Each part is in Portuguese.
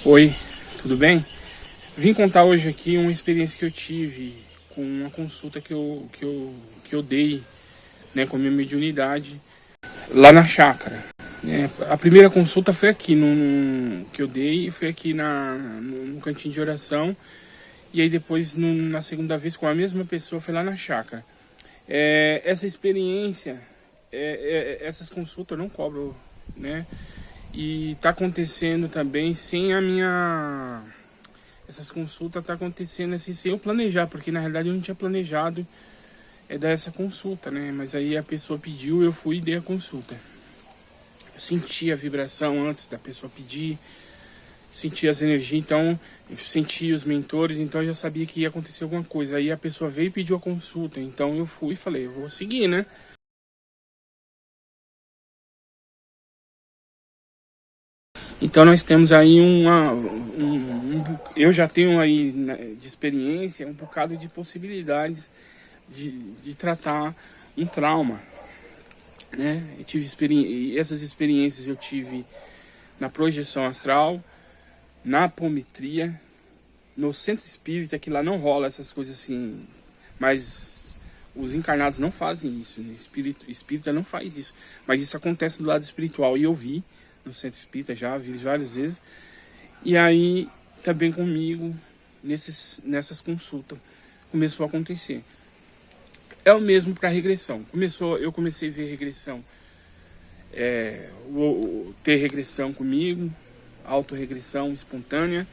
Oi, tudo bem? Vim contar hoje aqui uma experiência que eu tive com uma consulta que eu dei, né, com a minha mediunidade lá na chácara. A primeira consulta foi aqui que eu dei, foi aqui no cantinho de oração. E aí depois, na segunda vez, com a mesma pessoa, foi lá na chácara. Essa experiência, essas consultas eu não cobro, né? E tá acontecendo também sem a minha... Essas consultas tá acontecendo assim sem eu planejar, porque na realidade eu não tinha planejado dar essa consulta, né? Mas aí a pessoa pediu, eu fui e dei a consulta. Eu senti a vibração antes da pessoa pedir, senti as energias, então eu senti os mentores, então eu já sabia que ia acontecer alguma coisa. Aí a pessoa veio e pediu a consulta, então eu fui e falei, eu vou seguir, né? Então nós temos aí eu já tenho aí, né, de experiência um bocado de possibilidades de tratar um trauma, né? Eu tive essas experiências eu tive na projeção astral, na apometria, no centro espírita, que lá não rola essas coisas assim, mas os encarnados não fazem isso, né? Espírita não faz isso, mas isso acontece do lado espiritual e eu vi no centro espírita, já vi várias vezes. E aí também comigo nessas consultas começou a acontecer. É o mesmo para regressão. Eu comecei a ver regressão, ter regressão comigo, autorregressão espontânea.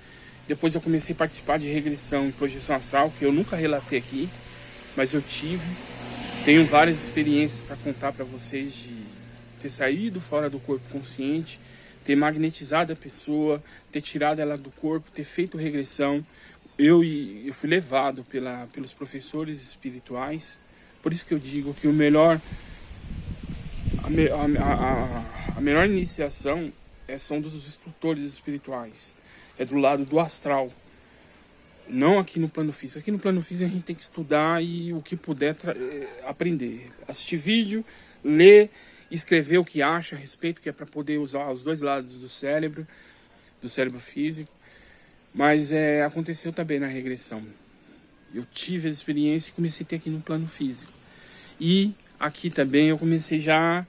Depois eu comecei a participar de regressão em projeção astral, que eu nunca relatei aqui, mas eu tive. Tenho várias experiências para contar para vocês de ter saído fora do corpo consciente, ter magnetizado a pessoa, ter tirado ela do corpo, ter feito regressão. Eu fui levado pelos professores espirituais. Por isso que eu digo que a melhor iniciação são dos instrutores espirituais. É do lado do astral. Não aqui no plano físico. Aqui no plano físico a gente tem que estudar e o que puder aprender. Assistir vídeo, ler, escrever o que acha a respeito, que é para poder usar os dois lados do cérebro físico. Mas aconteceu também na regressão. Eu tive a experiência e comecei a ter aqui no plano físico. E aqui também eu comecei já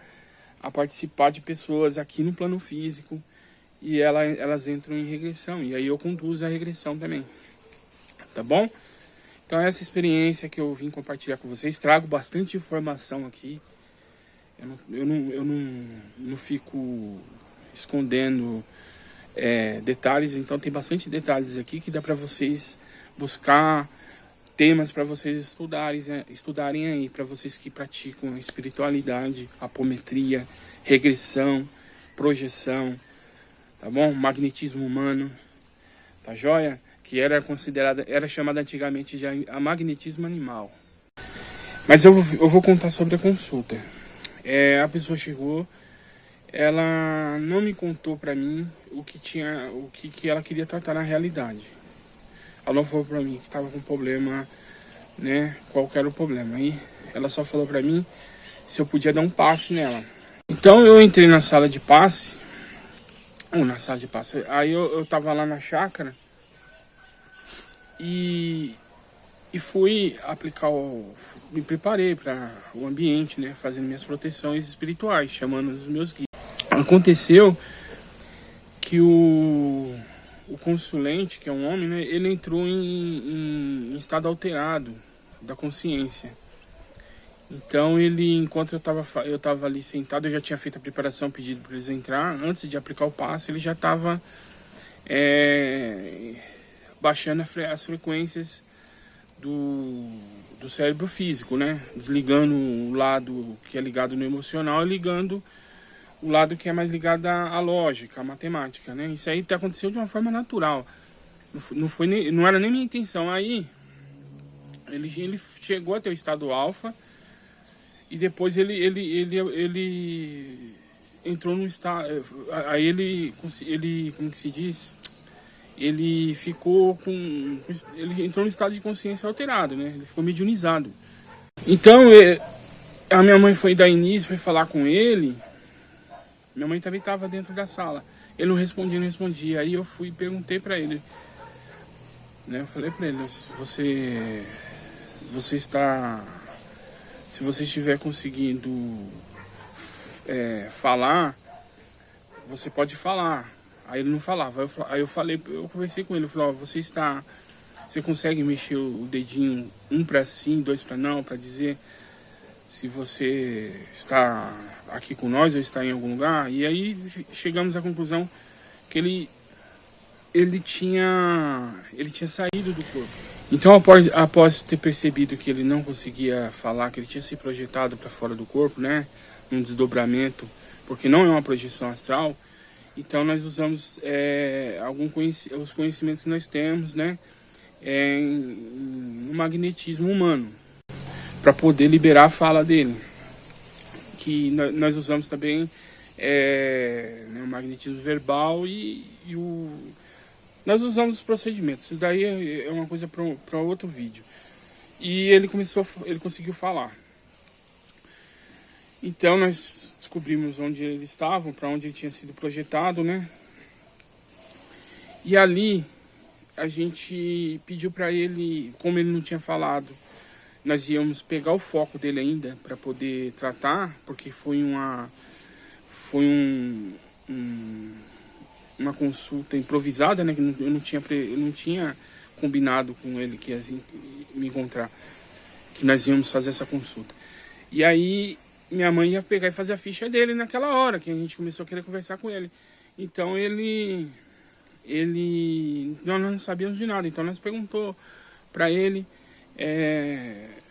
a participar de pessoas aqui no plano físico. E elas entram em regressão. E aí eu conduzo a regressão também. Tá bom? Então essa experiência que eu vim compartilhar com vocês. Trago bastante informação aqui. Eu não fico escondendo detalhes. Então tem bastante detalhes aqui que dá para vocês buscar temas para vocês estudarem aí, para vocês que praticam espiritualidade, apometria, regressão, projeção, tá bom? Magnetismo humano, tá joia? Que era chamada antigamente de a magnetismo animal. Mas eu vou contar sobre a consulta. A pessoa chegou, ela não me contou para mim o que ela queria tratar na realidade. Ela não falou para mim que estava com problema, né? Qual que era o problema? Aí ela só falou para mim se eu podia dar um passe nela. Então eu entrei na sala de passe. Aí eu tava lá na chácara e fui aplicar me preparei para o ambiente, né? Fazendo minhas proteções espirituais, chamando os meus guias. Aconteceu que o consulente, que é um homem, né, ele entrou em estado alterado da consciência. Então enquanto eu tava ali sentado, eu já tinha feito a preparação, pedido para eles entrar. Antes de aplicar o passe, ele já estava baixando as frequências do cérebro físico, né? Desligando o lado que é ligado no emocional e ligando o lado que é mais ligado à lógica, à matemática, né? Isso aí aconteceu de uma forma natural. Não era nem minha intenção. Aí ele chegou até o estado alfa e depois ele entrou no estado. Aí ele como que se diz? Ele entrou no estado de consciência alterado, né? Ele ficou mediunizado. Então a minha mãe foi dar início, foi falar com ele. Minha mãe também estava dentro da sala. Ele não respondia. Aí eu fui e perguntei pra ele, né? Eu falei pra ele, você está, se você estiver conseguindo falar, você pode falar. Aí ele não falava. Aí eu conversei com ele, eu falei, ó, você consegue mexer o dedinho, um para sim, dois para não, para dizer se você está aqui com nós ou está em algum lugar? E aí chegamos à conclusão que ele tinha saído do corpo. Então, após ter percebido que ele não conseguia falar, que ele tinha se projetado para fora do corpo, né, um desdobramento, porque não é uma projeção astral, então nós usamos os conhecimentos que nós temos, né, no magnetismo humano, para poder liberar a fala dele. Que nós usamos também o magnetismo verbal nós usamos os procedimentos. Isso daí é uma coisa para outro vídeo. E ele conseguiu falar. Então nós descobrimos onde ele estava, para onde ele tinha sido projetado, né? E ali a gente pediu para ele, como ele não tinha falado, nós íamos pegar o foco dele ainda para poder tratar, porque foi uma consulta improvisada, né? Que eu não tinha combinado com ele que ia me encontrar, que nós íamos fazer essa consulta. E aí minha mãe ia pegar e fazer a ficha dele naquela hora, que a gente começou a querer conversar com ele. Então nós não sabíamos de nada, então nós perguntou para ele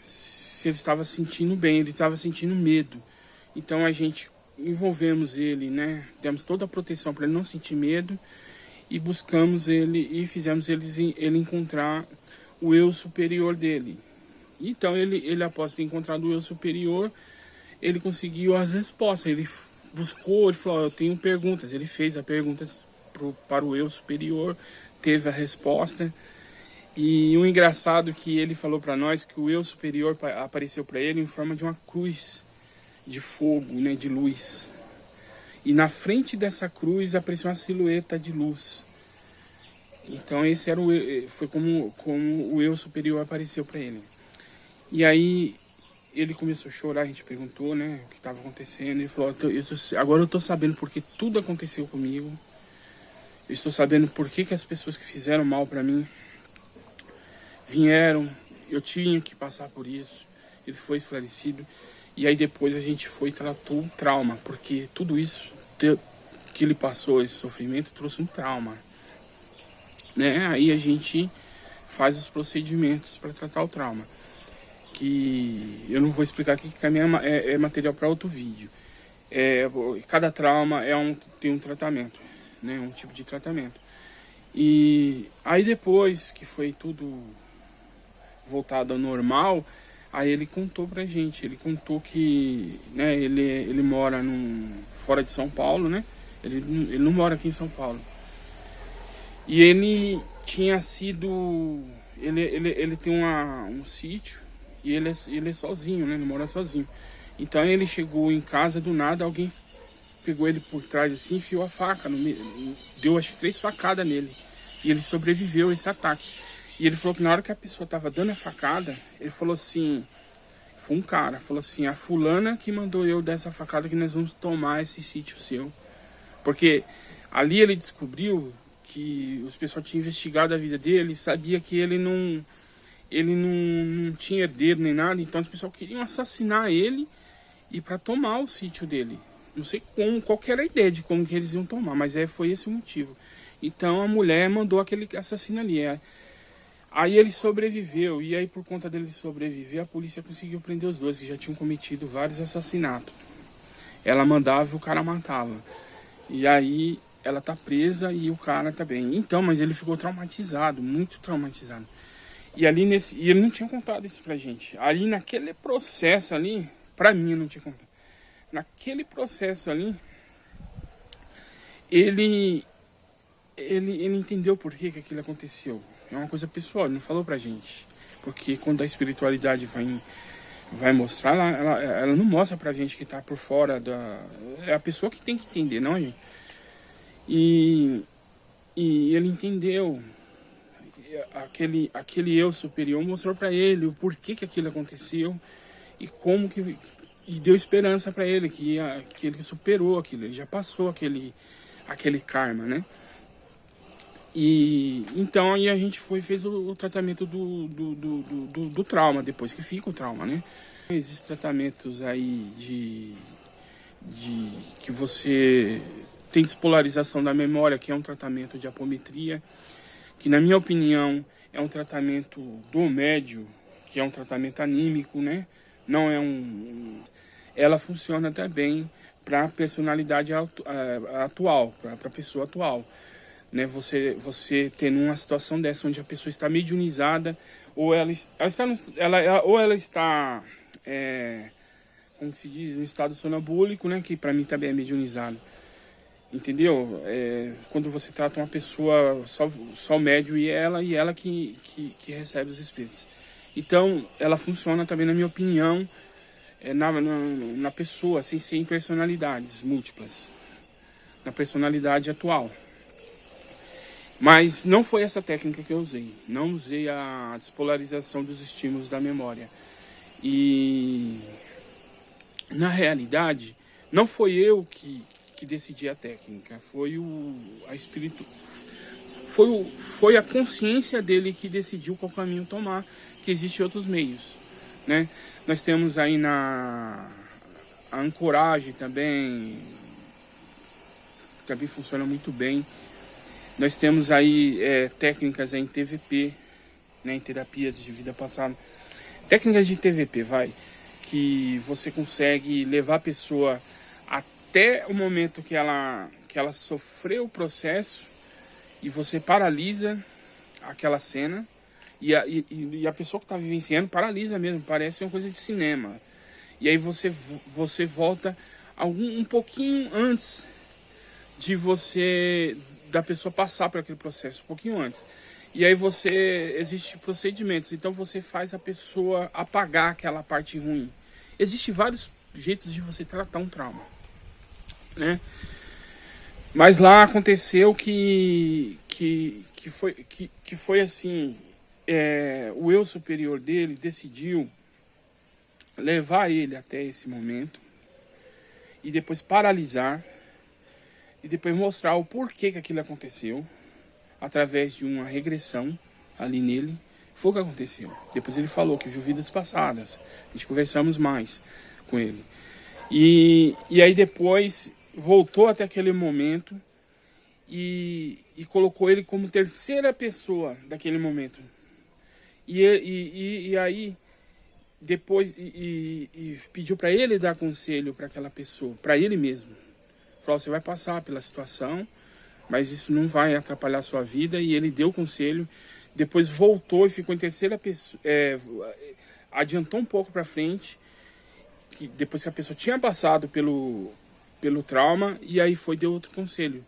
se ele estava sentindo bem, ele estava sentindo medo. Então a gente envolvemos ele, né? Demos toda a proteção para ele não sentir medo e buscamos ele e fizemos ele encontrar o eu superior dele. Então ele após ter encontrado o eu superior, ele conseguiu as respostas. Ele buscou, ele falou, eu tenho perguntas. Ele fez as perguntas para o eu superior, teve a resposta. E o engraçado que ele falou para nós que o eu superior apareceu para ele em forma de uma cruz de fogo, né, de luz. E na frente dessa cruz apareceu uma silhueta de luz. Então esse era foi como o eu superior apareceu para ele. E aí ele começou a chorar, a gente perguntou, né, o que estava acontecendo. Ele falou, agora eu estou sabendo porque tudo aconteceu comigo. Eu estou sabendo por que as pessoas que fizeram mal para mim vieram, eu tinha que passar por isso. Ele foi esclarecido. E aí depois a gente foi e tratou o trauma, porque tudo isso que ele passou, esse sofrimento, trouxe um trauma, né? Aí a gente faz os procedimentos para tratar o trauma, que eu não vou explicar aqui, que também é material para outro vídeo. Cada trauma tem um tratamento, né? Um tipo de tratamento. E aí depois que foi tudo voltado ao normal, aí ele contou pra gente, ele contou que, né, ele mora fora de São Paulo, né? Ele não mora aqui em São Paulo. E ele tinha sido, ele tem um sítio e ele é sozinho, né? Ele mora sozinho. Então ele chegou em casa do nada, alguém pegou ele por trás assim, enfiou a faca deu acho que 3 facadas nele. E ele sobreviveu a esse ataque. E ele falou que na hora que a pessoa tava dando a facada, ele falou assim, foi um cara, falou assim, a fulana que mandou eu dar essa facada que nós vamos tomar esse sítio seu. Porque ali ele descobriu que os pessoal tinham investigado a vida dele, sabia que ele não tinha herdeiro nem nada, então os pessoal queriam assassinar ele e para tomar o sítio dele. Não sei qual que era a ideia de como que eles iam tomar, mas foi esse o motivo. Então a mulher mandou aquele assassino ali. Aí ele sobreviveu, e aí por conta dele sobreviver, a polícia conseguiu prender os dois, que já tinham cometido vários assassinatos. Ela mandava e o cara matava. E aí ela tá presa e o cara também. Então, mas ele ficou traumatizado, muito traumatizado. E ali e ele não tinha contado isso pra gente. Ali naquele processo ali, pra mim não tinha contado. Naquele processo ali, ele entendeu por que aquilo aconteceu. É uma coisa pessoal, ele não falou pra gente. Porque quando a espiritualidade vai mostrar, ela não mostra pra gente que tá por fora da... É a pessoa que tem que entender, não, gente? E ele entendeu. Aquele eu superior mostrou para ele o porquê que aquilo aconteceu e como que, e deu esperança para ele que ele superou aquilo, ele já passou aquele karma, né? E então aí a gente fez o tratamento do trauma, depois que fica o trauma, né? Existem tratamentos aí de que você tem despolarização da memória, que é um tratamento de apometria, que na minha opinião é um tratamento do médio, que é um tratamento anímico, né? Não é ela funciona também para a personalidade atual, para a pessoa atual, né? Você tendo uma situação dessa onde a pessoa está mediunizada, ou ela está como se diz, no estado sonambúlico, né? Que para mim também é mediunizado. Entendeu? Quando você trata uma pessoa, só o médium e ela que recebe os espíritos. Então, ela funciona também, na minha opinião, na pessoa, assim, sem personalidades múltiplas. Na personalidade atual. Mas não foi essa técnica que eu usei. Não usei a despolarização dos estímulos da memória. E, na realidade, não foi eu que decidi a técnica, foi a consciência dele que decidiu qual caminho tomar, que existem outros meios, né? Nós temos aí a ancoragem também funciona muito bem. Nós temos aí técnicas em TVP, né, em terapias de vida passada, técnicas de TVP, que você consegue levar a pessoa até o momento que ela sofreu o processo e você paralisa aquela cena e a pessoa que está vivenciando paralisa mesmo, parece uma coisa de cinema. E aí você volta um pouquinho antes da pessoa passar por aquele processo, um pouquinho antes. E aí existem procedimentos, então você faz a pessoa apagar aquela parte ruim. Existem vários jeitos de você tratar um trauma, né? Mas lá aconteceu que foi assim, o eu superior dele decidiu levar ele até esse momento e depois paralisar e depois mostrar o porquê que aquilo aconteceu através de uma regressão ali nele. Foi o que aconteceu. Depois ele falou que viu vidas passadas. A gente conversamos mais com ele. E aí depois voltou até aquele momento e colocou ele como terceira pessoa daquele momento. E aí depois pediu para ele dar conselho para aquela pessoa, para ele mesmo. Falou: você vai passar pela situação, mas isso não vai atrapalhar a sua vida. E ele deu conselho. Depois voltou e ficou em terceira pessoa, adiantou um pouco para frente, depois que a pessoa tinha passado pelo trauma, e aí deu outro conselho.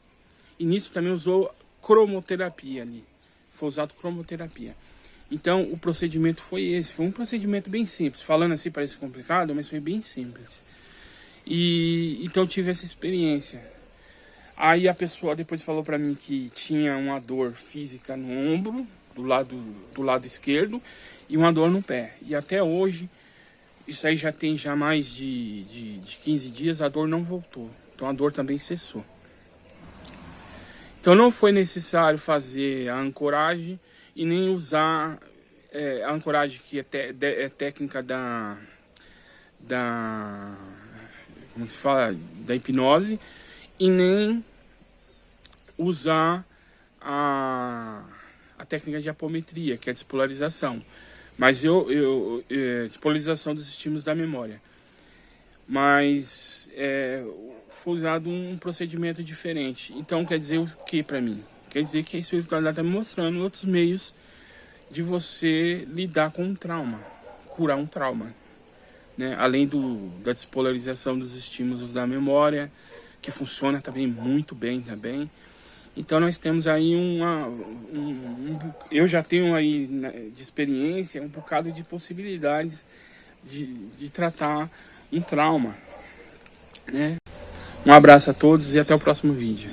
E nisso também usou cromoterapia ali. Foi usado cromoterapia. Então o procedimento foi esse. Foi um procedimento bem simples. Falando assim parece complicado, mas foi bem simples. Então eu tive essa experiência. Aí a pessoa depois falou para mim que tinha uma dor física no ombro, do lado esquerdo, e uma dor no pé. E até hoje, isso aí já tem mais de 15 dias, a dor não voltou. Então a dor também cessou. Então não foi necessário fazer a ancoragem e nem usar a ancoragem, que é técnica como se fala, da hipnose, e nem usar a técnica de apometria, que é a despolarização. Mas despolarização dos estímulos da memória. Mas foi usado um procedimento diferente. Então quer dizer o que para mim? Quer dizer que a espiritualidade está me mostrando outros meios de você lidar com um trauma, curar um trauma, né? Além da despolarização dos estímulos da memória, que funciona também muito bem também. Então nós temos aí eu já tenho aí, né, de experiência, um bocado de possibilidades de tratar um trauma, né? Um abraço a todos e até o próximo vídeo.